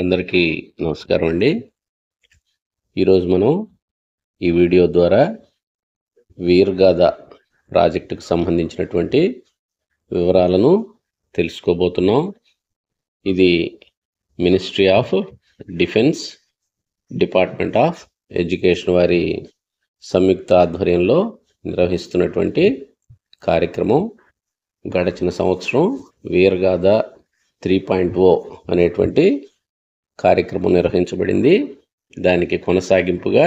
అందరికీ నమస్కారం అండి. ఈరోజు మనం ఈ వీడియో ద్వారా వీర్గాథ ప్రాజెక్టుకు సంబంధించినటువంటి వివరాలను తెలుసుకోబోతున్నాం. ఇది ministry of defence, department of education వారి సంయుక్త ఆధ్వర్యంలో నిర్వహిస్తున్నటువంటి కార్యక్రమం. గడిచిన సంవత్సరం వీర్గాథ 3.0 అనేటువంటి కార్యక్రమం నిర్వహించబడింది. దానికి కొనసాగింపుగా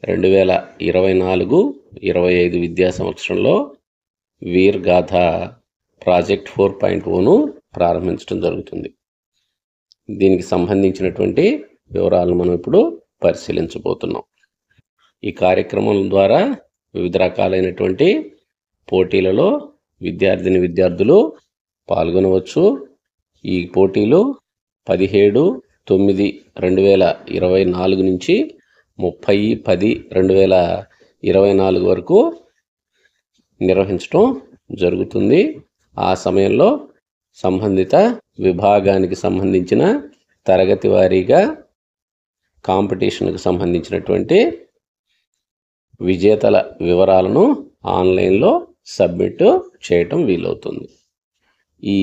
2024-25 విద్యా సంవత్సరంలో వీర్గాథ ప్రాజెక్ట్ 4.0ను ప్రారంభించడం జరుగుతుంది. దీనికి సంబంధించినటువంటి వివరాలను మనం ఇప్పుడు పరిశీలించబోతున్నాం. ఈ కార్యక్రమం ద్వారా వివిధ రకాలైనటువంటి పోటీలలో విద్యార్థులు పాల్గొనవచ్చు. ఈ పోటీలు 17/9/2024 నుంచి 30/10/2024 వరకు నిర్వహించడం జరుగుతుంది. ఆ సమయంలో సంబంధిత విభాగానికి సంబంధించిన తరగతి వారీగా కాంపిటీషన్కి సంబంధించినటువంటి విజేతల వివరాలను ఆన్లైన్లో సబ్మిట్ చేయటం వీలవుతుంది. ఈ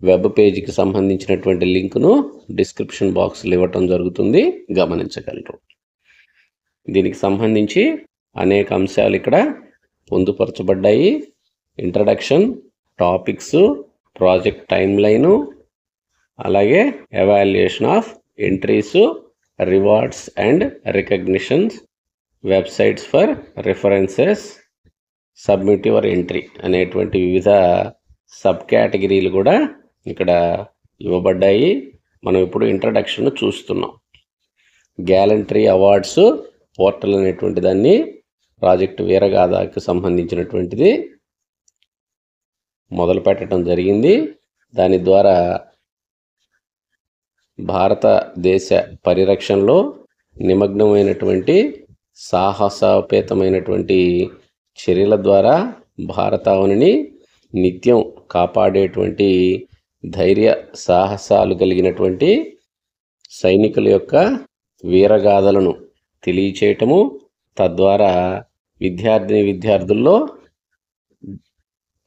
వెబ్ పేజీకి సంబంధించినటువంటి లింక్ను డిస్క్రిప్షన్ బాక్స్లో ఇవ్వటం జరుగుతుంది, గమనించగలరు. దీనికి సంబంధించి అనేక అంశాలు ఇక్కడ పొందుపరచబడ్డాయి. Introduction, topics, project time line, అలాగే evaluation of entries, rewards and recognitions, websites for references, submit your entry అనేటువంటి వివిధ సబ్ కేటగిరీలు కూడా ఇక్కడ ఇవ్వబడ్డాయి. మనం ఇప్పుడు ఇంట్రడక్షన్ చూస్తున్నాం. గ్యాలంటరీ అవార్డ్స్ పోర్టల్ అనేటువంటి దాన్ని ప్రాజెక్టు వీరగాథకి సంబంధించినటువంటిది మొదలు పెట్టడం జరిగింది. దాని ద్వారా భారతదేశ పరిరక్షణలో నిమగ్నమైనటువంటి సాహసోపేతమైనటువంటి చర్యల ద్వారా భారతావనిని నిత్యం కాపాడేటువంటి ధైర్య సాహసాలు కలిగినటువంటి సైనికుల యొక్క వీరగాథలను తెలియచేయటము, తద్వారా విద్యార్థుల్లో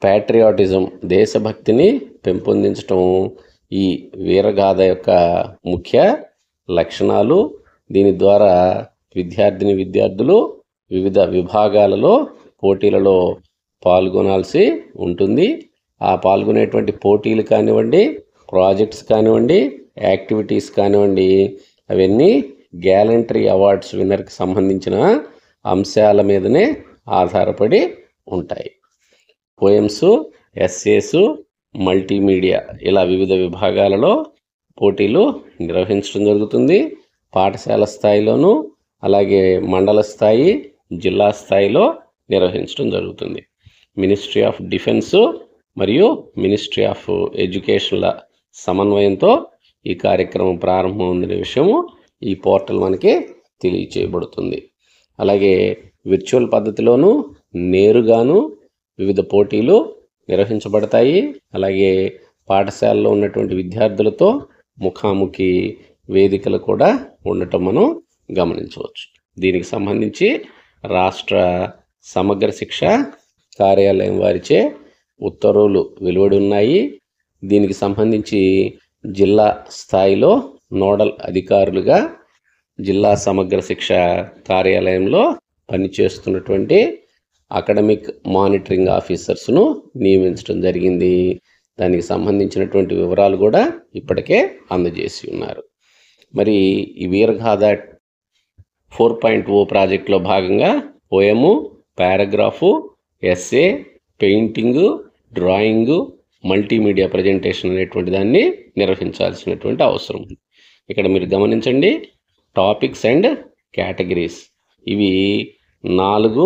ప్యాట్రియాటిజం, దేశభక్తిని పెంపొందించటం ఈ వీరగాథ యొక్క ముఖ్య లక్షణాలు. దీని ద్వారా విద్యార్థులు వివిధ విభాగాలలో పోటీలలో పాల్గొనాల్సి ఉంటుంది. ఆ పాల్గొనేటువంటి పోటీలు కానివ్వండి, ప్రాజెక్ట్స్ కానివ్వండి, యాక్టివిటీస్ కానివ్వండి, అవన్నీ గ్యాలంటరీ అవార్డ్స్ విన్నర్కి సంబంధించిన అంశాల మీదనే ఆధారపడి ఉంటాయి. పోయమ్స్, ఎస్సేస్, మల్టీమీడియా ఇలా వివిధ విభాగాలలో పోటీలు నిర్వహించడం జరుగుతుంది. పాఠశాల స్థాయిలోనూ, అలాగే మండల స్థాయి, జిల్లా స్థాయిలో నిర్వహించడం జరుగుతుంది. మినిస్ట్రీ ఆఫ్ డిఫెన్స్ మరియు మినిస్ట్రీ ఆఫ్ ఎడ్యుకేషన్ల సమన్వయంతో ఈ కార్యక్రమం ప్రారంభమవుతున్న విషయము ఈ పోర్టల్ మనకి తెలియచేయబడుతుంది. అలాగే విర్చువల్ పద్ధతిలోనూ నేరుగాను వివిధ పోటీలు నిర్వహించబడతాయి. అలాగే పాఠశాలలో ఉన్నటువంటి విద్యార్థులతో ముఖాముఖి వేదికలు కూడా ఉండటం మనం గమనించవచ్చు. దీనికి సంబంధించి రాష్ట్ర సమగ్ర శిక్ష కార్యాలయం వారిచే ఉత్తర్వులు వెలువడి ఉన్నాయి. దీనికి సంబంధించి జిల్లా స్థాయిలో నోడల్ అధికారులుగా జిల్లా సమగ్ర శిక్ష కార్యాలయంలో పనిచేస్తున్నటువంటి అకాడమిక్ మానిటరింగ్ ఆఫీసర్స్ను నియమించడం జరిగింది. దానికి సంబంధించినటువంటి వివరాలు కూడా ఇప్పటికే అందజేసి ఉన్నారు. మరి ఈ వీరగాథ 4.0 ప్రాజెక్టులో భాగంగా poem, paragraph, essay, painting, drawing, multimedia presentation అనేటువంటి దాన్ని నిర్వహించాల్సినటువంటి అవసరం ఉంది. ఇక్కడ మీరు గమనించండి, టాపిక్స్ అండ్ కేటగిరీస్ ఇవి 4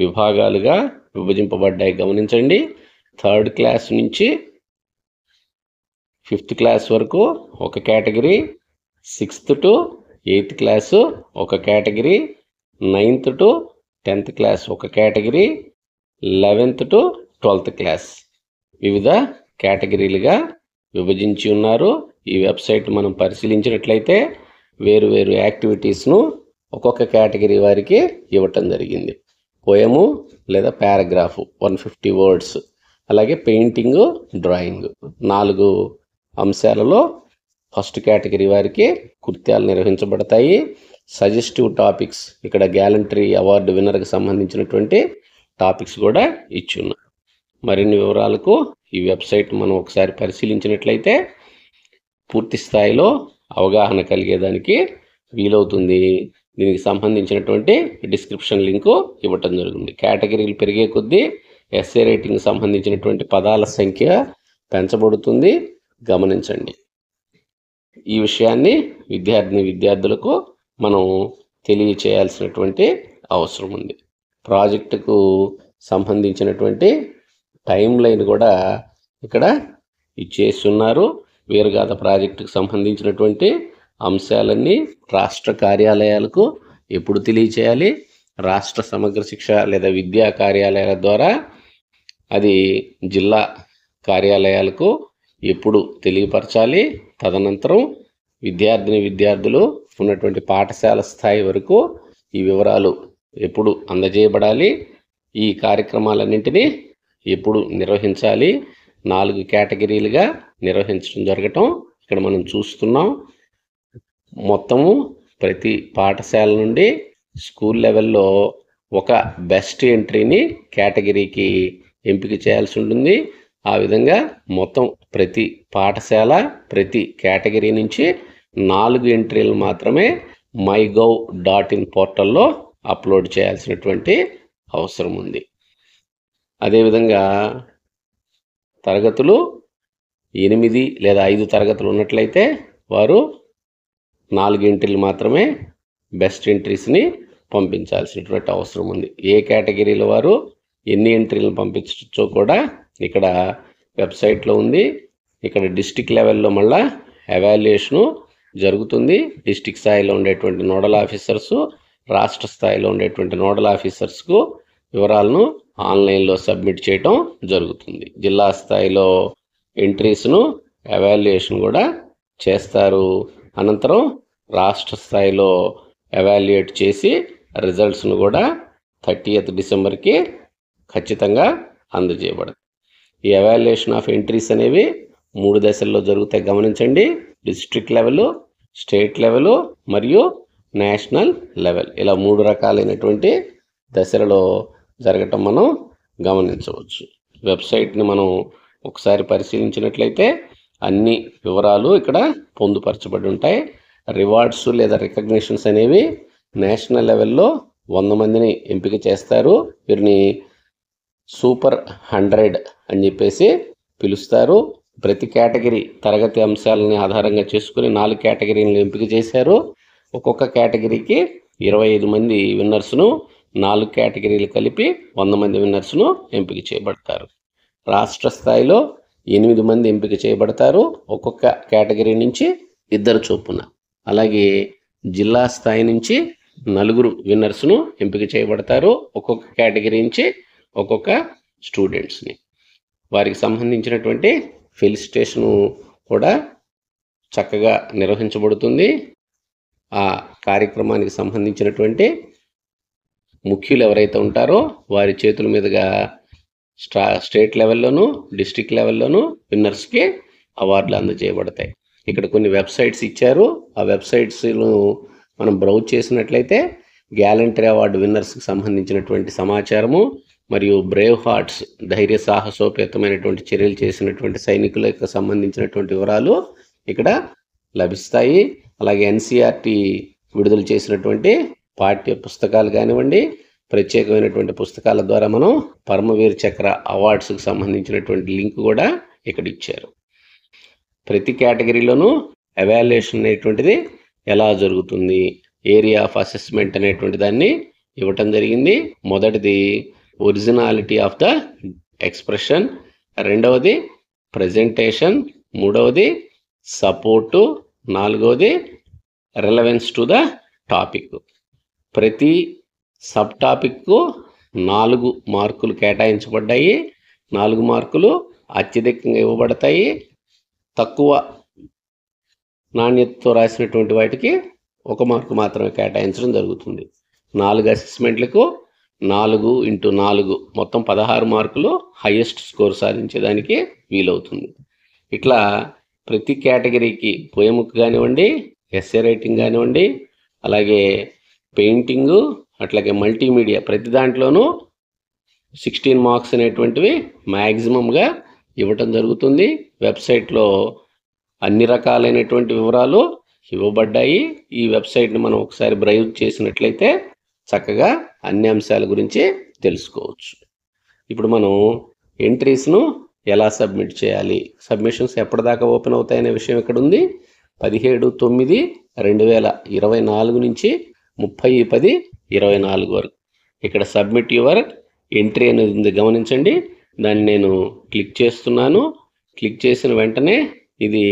విభాగాలుగా విభజింపబడ్డాయి. గమనించండి, 3rd క్లాస్ నుంచి 5th క్లాస్ వరకు ఒక category, 6th to 8th class ఒక category, 9th to 10th class ఒక category, 11th to 12th class వివిధ కేటగిరీలుగా విభజించి ఉన్నారు. ఈ వెబ్సైట్ మనం పరిశీలించినట్లయితే వేరు యాక్టివిటీస్ను ఒక్కొక్క కేటగిరీ వారికి ఇవ్వటం జరిగింది. పోయము లేదా పారాగ్రాఫ్ 150 వర్డ్స్, అలాగే పెయింటింగ్, డ్రాయింగ్ 4 అంశాలలో ఫస్ట్ కేటగిరీ వారికి కృత్యాలు నిర్వహించబడతాయి. సజెస్టివ్ టాపిక్స్, ఇక్కడ గ్యాలంటరీ అవార్డు విన్నర్కి సంబంధించినటువంటి టాపిక్స్ కూడా ఇచ్చున్నారు. మరిన్ని వివరాలకు ఈ వెబ్సైట్ మనం ఒకసారి పరిశీలించినట్లయితే పూర్తి స్థాయిలో అవగాహన కలిగేదానికి వీలవుతుంది. దీనికి సంబంధించినటువంటి డిస్క్రిప్షన్ లింకు ఇవ్వటం జరుగుతుంది. కేటగిరీలు పెరిగే కొద్దీ ఎస్ఏ రైటింగ్ సంబంధించినటువంటి పదాల సంఖ్య పెంచబడుతుంది, గమనించండి. ఈ విషయాన్ని విద్యార్థులకు మనం తెలియచేయాల్సినటువంటి అవసరం ఉంది. ప్రాజెక్టుకు సంబంధించినటువంటి టైం లైన్ కూడా ఇక్కడ ఇచ్చేస్తున్నారు. వీరగాథ ప్రాజెక్టుకు సంబంధించినటువంటి అంశాలన్నీ రాష్ట్ర కార్యాలయాలకు ఎప్పుడు తెలియచేయాలి, రాష్ట్ర సమగ్ర శిక్ష లేదా విద్యా కార్యాలయాల ద్వారా అది జిల్లా కార్యాలయాలకు ఎప్పుడు తెలియపరచాలి, తదనంతరం విద్యార్థులు ఉన్నటువంటి పాఠశాల స్థాయి వరకు ఈ వివరాలు ఎప్పుడు అందజేయబడాలి, ఈ కార్యక్రమాలన్నింటినీ ఎప్పుడు నిర్వహించాలి, 4 కేటగిరీలుగా నిర్వహించడం జరగటం ఇక్కడ మనం చూస్తున్నాం. మొత్తము ప్రతి పాఠశాల నుండి స్కూల్ లెవెల్లో ఒక బెస్ట్ ఎంట్రీని కేటగిరీకి ఎంపిక చేయాల్సి ఉంటుంది. ఆ విధంగా మొత్తం ప్రతి పాఠశాల ప్రతి కేటగిరీ నుంచి 4 ఎంట్రీలు మాత్రమే mygov.in పోర్టల్లో అప్లోడ్ చేయాల్సినటువంటి అవసరం ఉంది. అదేవిధంగా తరగతులు 8 లేదా 5 తరగతులు ఉన్నట్లయితే వారు 4 ఎంట్రీలు మాత్రమే బెస్ట్ ఎంట్రీస్ని పంపించాల్సినటువంటి అవసరం ఉంది. ఏ కేటగిరీల వారు ఎన్ని ఎంట్రీలను పంపించవచ్చో కూడా ఇక్కడ వెబ్సైట్లో ఉంది. ఇక్కడ డిస్టిక్ లెవెల్లో మళ్ళా ఎవాల్యుయేషను జరుగుతుంది. డిస్టిక్ స్థాయిలో ఉండేటువంటి నోడల్ ఆఫీసర్సు, రాష్ట్ర స్థాయిలో ఉండేటువంటి నోడల్ ఆఫీసర్స్కు వివరాలను ఆన్లైన్లో సబ్మిట్ చేయటం జరుగుతుంది. జిల్లా స్థాయిలో ఎంట్రీస్ను ఎవాల్యుయేషన్ కూడా చేస్తారు. అనంతరం రాష్ట్ర స్థాయిలో ఎవాల్యుయేట్ చేసి రిజల్ట్స్ను కూడా 30th డిసెంబర్కి ఖచ్చితంగా అందజేయబడదు. ఈ ఎవాల్యుయేషన్ ఆఫ్ ఎంట్రీస్ అనేవి 3 దశల్లో జరుగుతాయి, గమనించండి. డిస్ట్రిక్ట్ లెవెల్, స్టేట్ లెవెల్ మరియు నేషనల్ లెవెల్, ఇలా 3 రకాలైనటువంటి దశలలో జరగటం మనం గమనించవచ్చు. వెబ్సైట్ని మనం ఒకసారి పరిశీలించినట్లయితే అన్ని వివరాలు ఇక్కడ పొందుపరచబడి ఉంటాయి. రివార్డ్స్ లేదా రికగ్నిషన్స్ అనేవి నేషనల్ లెవెల్లో 100 మందిని ఎంపిక చేస్తారు. వీరిని సూపర్ 100 అని చెప్పేసి పిలుస్తారు. ప్రతి కేటగిరీ తరగతి అంశాలని ఆధారంగా చేసుకుని 4 కేటగిరీలను ఎంపిక చేశారు. ఒక్కొక్క కేటగిరీకి 25 మంది విన్నర్స్ను, 4 కేటగిరీలు కలిపి 100 మంది విన్నర్స్ను ఎంపిక చేయబడతారు. రాష్ట్ర స్థాయిలో 8 మంది ఎంపిక చేయబడతారు, ఒక్కొక్క కేటగిరీ నుంచి 2 చొప్పున. అలాగే జిల్లా స్థాయి నుంచి 4 విన్నర్స్ను ఎంపిక చేయబడతారు, ఒక్కొక్క కేటగిరీ నుంచి ఒక్కొక్క స్టూడెంట్స్ని. వారికి సంబంధించినటువంటి ఫెలిసిటేషను కూడా చక్కగా నిర్వహించబడుతుంది. ఆ కార్యక్రమానికి సంబంధించినటువంటి ముఖ్యులు ఎవరైతే ఉంటారో వారి చేతుల మీదుగా స్టేట్ లెవెల్లోనూ డిస్ట్రిక్ట్ లెవెల్లోనూ విన్నర్స్కి అవార్డులు అందజేయబడతాయి. ఇక్కడ కొన్ని వెబ్సైట్స్ ఇచ్చారు. ఆ వెబ్సైట్స్ను మనం బ్రౌజ్ చేసినట్లయితే గ్యాలంటరీ అవార్డు విన్నర్స్కి సంబంధించినటువంటి సమాచారము మరియు బ్రేవ్ హార్ట్స్ ధైర్య సాహసోపేతమైనటువంటి చర్యలు చేసినటువంటి సైనికులకు సంబంధించినటువంటి వివరాలు ఇక్కడ లభిస్తాయి. అలాగే ఎన్సీఆర్టీ విడుదల చేసినటువంటి పాఠ్య పుస్తకాలు కానివ్వండి, ప్రత్యేకమైనటువంటి పుస్తకాల ద్వారా మనం పరమవీర్ చక్ర అవార్డ్స్కి సంబంధించినటువంటి లింక్ కూడా ఇక్కడ ఇచ్చారు. ప్రతి కేటగిరీలోనూ ఎవాల్యుయేషన్ అనేటువంటిది ఎలా జరుగుతుంది, ఏరియా ఆఫ్ అసెస్మెంట్ అనేటువంటి దాన్ని ఇవ్వటం జరిగింది. మొదటిది ఒరిజినాలిటీ ఆఫ్ ద ఎక్స్ప్రెషన్, రెండవది ప్రజెంటేషన్, మూడవది సపోర్టు, నాలుగవది రిలవెన్స్ టు ద టాపిక్. ప్రతి సబ్ టాపిక్కు 4 మార్కులు కేటాయించబడ్డాయి. 4 మార్కులు అత్యధికంగా ఇవ్వబడతాయి. తక్కువ నాణ్యతతో రాసినటువంటి వాటికి 1 మార్కు మాత్రమే కేటాయించడం జరుగుతుంది. 4 అసెస్మెంట్లకు 4x4 మొత్తం 16 మార్కులు హైయెస్ట్ స్కోర్ సాధించేదానికి వీలవుతుంది. ఇట్లా ప్రతి కేటగిరీకి పోయముక్ కానివ్వండి, ఎస్ఏ రైటింగ్ కానివ్వండి, అలాగే పెయింటింగు, అట్లాగే మల్టీమీడియా ప్రతి దాంట్లోనూ 16 మార్క్స్ అనేటువంటివి మ్యాక్సిమంగా ఇవ్వటం జరుగుతుంది. వెబ్సైట్లో అన్ని రకాలైనటువంటి వివరాలు ఇవ్వబడ్డాయి. ఈ వెబ్సైట్ని మనం ఒకసారి బ్రౌజ్ చేసినట్లయితే చక్కగా అన్ని అంశాల గురించి తెలుసుకోవచ్చు. ఇప్పుడు మనం ఎంట్రీస్ను ఎలా సబ్మిట్ చేయాలి, సబ్మిషన్స్ ఎప్పటిదాకా ఓపెన్ అవుతాయనే విషయం ఇక్కడ ఉంది. 17/9/2024 నుంచి 30/10/24 వరకు. ఇక్కడ సబ్మిట్ యువర్ ఎంట్రీ అనేది ఉంది, గమనించండి. దాన్ని నేను క్లిక్ చేస్తున్నాను. క్లిక్ చేసిన వెంటనే ఇది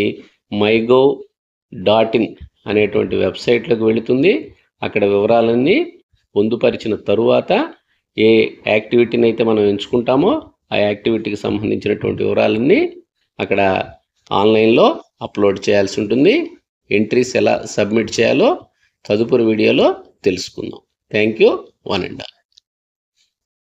mygov.in అనేటువంటి వెబ్సైట్లోకి వెళుతుంది. అక్కడ వివరాలన్నీ పొందుపరిచిన తరువాత ఏ యాక్టివిటీని అయితే మనం ఎంచుకుంటామో ఆ యాక్టివిటీకి సంబంధించినటువంటి వివరాలన్నీ అక్కడ ఆన్లైన్లో అప్లోడ్ చేయాల్సి ఉంటుంది. ఎంట్రీస్ ఎలా సబ్మిట్ చేయాలో తదుపరి వీడియోలో తెలుసుకుందాం. Thank you, one and all.